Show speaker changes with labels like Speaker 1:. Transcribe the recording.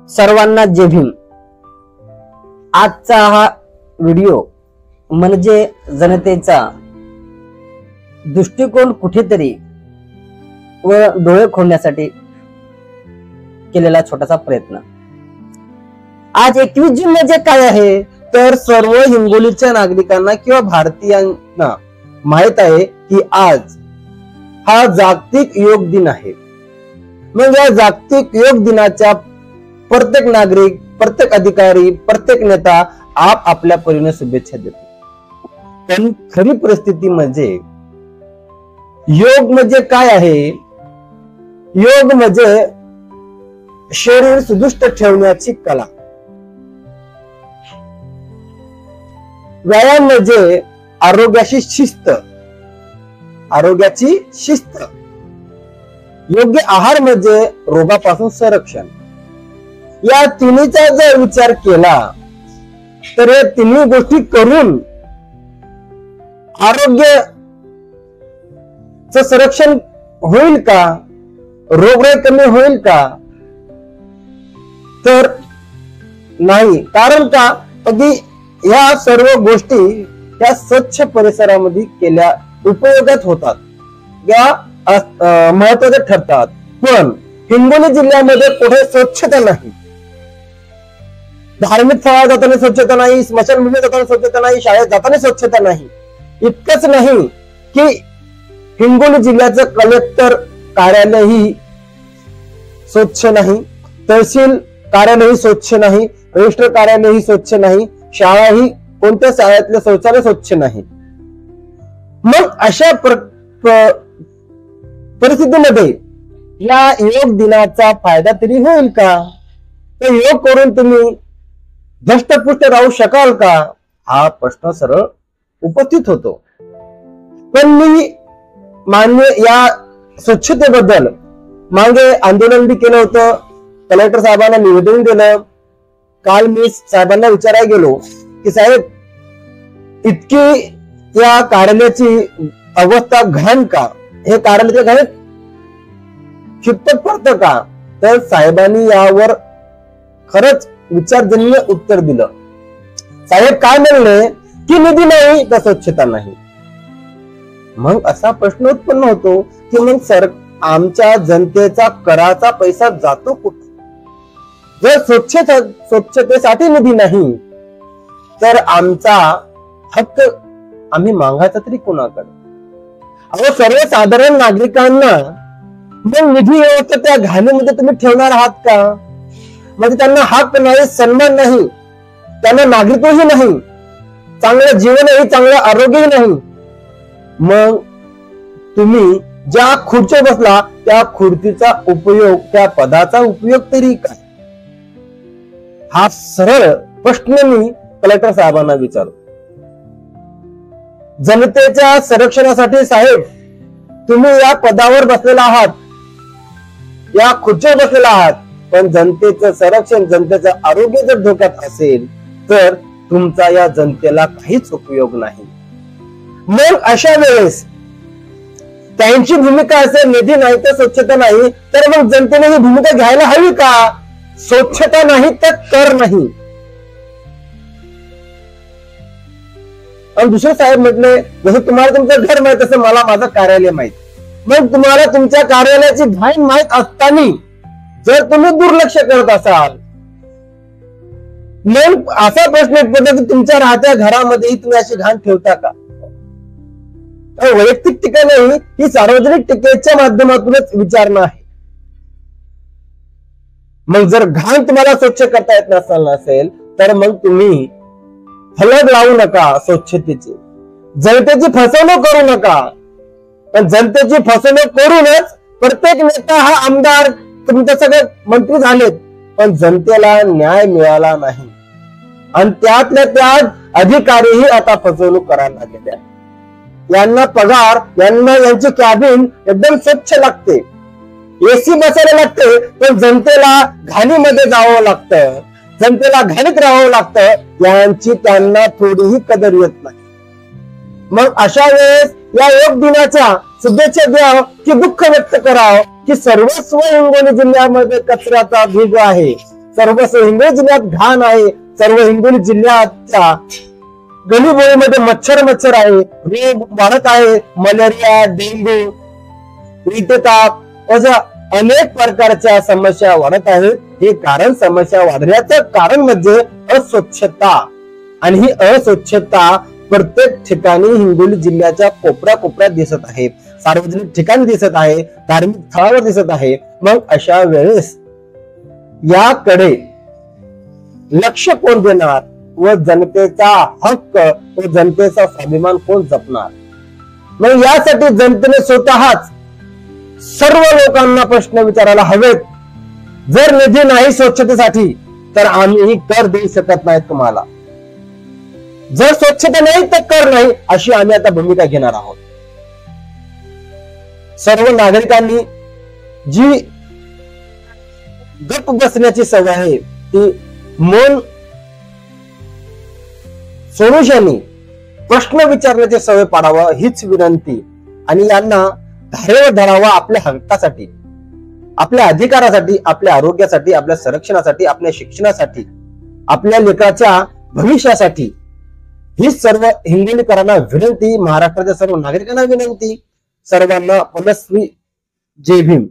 Speaker 1: सर्वांना जय भीम। आजचा हा व्हिडिओ म्हणजे जनतेचा दृष्टिकोन कुठेतरी व डोळे खोलण्यासाठी केलेला छोटासा प्रयत्न। आज 21 जून म्हणजे काय आहे तर सर्व हिंगोलीच्या नागरिकांना किंवा भारतीयांना माहित आहे की आज हा जागतिक योग दिन आहे। मग या जागतिक योग दिनाच्या प्रत्येक नागरिक, प्रत्येक अधिकारी, प्रत्येक नेता आपल्या परीने शुभेच्छा देतो। पण खरी परिस्थिती म्हणजे योग म्हणजे काय आहे? योग म्हणजे शरीर सुदृढ ठेवण्याची कला। व्यायाम म्हणजे आरोग्याची शिस्त, आरोग्याची शिस्त। योग्य आहार म्हणजे रोगापासून संरक्षण। या तिन्हीचा जर विचार केला तर या तिन्ही गोष्टी करून आरोग्याचं संरक्षण होईल का? रोगराई कमी होईल का? तर नाही। कारण का अगदी या सर्व गोष्टी त्या स्वच्छ परिसरामध्ये केल्या उपयोगात होतात, या महत्वाच्या ठरतात। पण हिंगोली जिल्ह्यामध्ये कुठे स्वच्छता नाही। धार्मिक स्थळात जाताना स्वच्छता नाही, स्मशानभूमीत जाताना स्वच्छता नाही, शाळेत जाताना स्वच्छता नाही। इतकंच नाही की हिंगोली जिल्ह्याचं कलेक्टर कार्यालयही स्वच्छ नाही, तहसील कार्यालयही स्वच्छ नाही, रजिस्टर कार्यालयही स्वच्छ नाही, शाळाही कोणत्या शाळेतले शौचालय स्वच्छ नाही। मग अशा परिस्थितीमध्ये या योग दिनाचा फायदा तरी होईल का? तर योग करून तुम्ही धष्टपुष्ट राहू शकाल का? हा प्रश्न सरळ उपस्थित होतो। पण मी मान्य या स्वच्छतेबद्दल मागे आंदोलन बी केलं होतं, कलेक्टर साहेबांना निवेदन दिलं। काल मी साहेबांना विचारायला गेलो की साहेब इतकी या कार्यालयाची अवस्था घाण का? हे कार्यालयाचे घाण शिस्त पडतं का? तर साहेबांनी यावर खरंच विचारजन्य उत्तर दिलं। साहेब काय म्हणले की निधी नाही तर स्वच्छता नाही। मग असा प्रश्न उत्पन्न होतो की मग आमच्या जनतेचा कराचा पैसा जातो कुठे? जर स्वच्छतेसाठी निधी नाही तर आमचा हक्क आम्ही मागायचा तरी कोणाकडे? अहो सर्वसाधारण नागरिकांना मग निधी व्यवस्था त्या घाणीमध्ये तुम्ही ठेवणार आहात का? म्हणजे त्यांना हक्क नाही, सन्मान नाही, त्यांना नागरिकत्वही नाही, चांगलं जीवनही, चांगलं आरोग्यही नाही। मग तुम्ही ज्या खुर्चीवर बसला त्या खुर्चीचा उपयोग, त्या पदाचा उपयोग तरी काय? हा सरळ प्रश्न मी कलेक्टर साहेबांना विचारतो। जनतेच्या संरक्षणासाठी साहेब तुम्ही या पदावर बसलेला आहात, या खुर्चीवर बसलेला आहात, पण जनतेचं संरक्षण, जनतेचं आरोग्य जर धोक्यात असेल तर तुमचा या जनतेला काहीच उपयोग नाही। मग अशा वेळेस त्यांची भूमिका असेल निधी नाही तर स्वच्छता नाही, तर मग जनतेने ही भूमिका घ्यायला हवी का? स्वच्छता नाही तर कर नाही। आणि दुसरे साहेब म्हटले जसं तुम्हाला तुमचं घर माहित तसं मला माझं कार्यालय माहित। मग तुम्हाला तुमच्या कार्यालयाची घाण माहित असताना जर तुम्ही दुर्लक्ष करत असाल, मग असा प्रश्न येतो की तुमच्या राहत्या घरामध्ये तुम्ही अशी घाण ठेवता का? वैयक्तिक टीका नाही, ही सार्वजनिक टीकेच्या माध्यमातूनच विचारणा आहे। मग जर घाण तुम्हाला स्वच्छ करता येत नसेल तर मग तुम्ही फलक लावू नका स्वच्छतेची, जनतेची फसवणूक करू नका। पण जनतेची फसवणूक करूनच प्रत्येक नेता हा आमदार तुमचे सगळे मंत्री झालेत, पण जनतेला न्याय मिळाला नाही। आणि त्यातल्या त्यात अधिकारीही आता फसवणूक करायला लागले। यांना पगार, यांना यांची कॅबिन एकदम स्वच्छ लागते, एसी बसायला लागते, पण जनतेला घाणीमध्ये जावं लागतं, जनतेला घाणीत राहावं लागतं, यांची त्यांना थोडीही कदर येत नाही। मग अशा वेळेस या योग दिनाच्या शुभेच्छा द्याव की दुःख व्यक्त करावं की सर्वस्व हिंगोली जिल्ह्यामध्ये कचऱ्याचा ढीग आहे, सर्वस्व हिंगोली जिल्ह्यात घाण आहे, सर्व हिंगोली जिल्ह्याच्या गलीबोळीमध्ये मच्छर आहे, रोग वाढत आहे, मलेरिया, डेंग्यू, ताप अशा अनेक प्रकारच्या समस्या वाढत आहेत. हे कारण समस्या वाढण्याचं कारण म्हणजे अस्वच्छता. आणि ही अस्वच्छता प्रत्येक ठिकाणी हिंगोली जिल्ह्याच्या कोपऱ्यात दिसत आहे, सार्वजनिक ठिकाणी दिसत आहे, धार्मिक स्थळावर दिसत आहे. मग अशा वेळेस याकडे लक्ष कोण देणार व जनतेचा हक्क व जनतेचा स्वाभिमान कोण जपणार? मग यासाठी जनतेने स्वतःच सर्व लोकांना प्रश्न विचारायला हवेत. जर निधी नाही स्वच्छतेसाठी तर आम्ही कर देऊ शकत नाही तुम्हाला. जर स्वच्छता नाही तर कर नाही, अशी आम्ही आता भूमिका घेणार आहोत. सर्व नागरिकांनी जी गप्प बसण्याची सवय आहे ती मौन सोडून प्रश्न विचारण्याची सवय पाडावं हीच विनंती. आणि यांना धारेवर धरावा आपल्या हक्कासाठी, आपल्या अधिकारासाठी, आपल्या आरोग्यासाठी, आपल्या संरक्षणासाठी, आपल्या शिक्षणासाठी, आपल्या लेकराच्या भविष्यासाठी. ही सर्व हिंगोलीकरांना विनंती, महाराष्ट्राच्या सर्व नागरिकांना विनंती. सर्वांना मनस्वी जय भीम.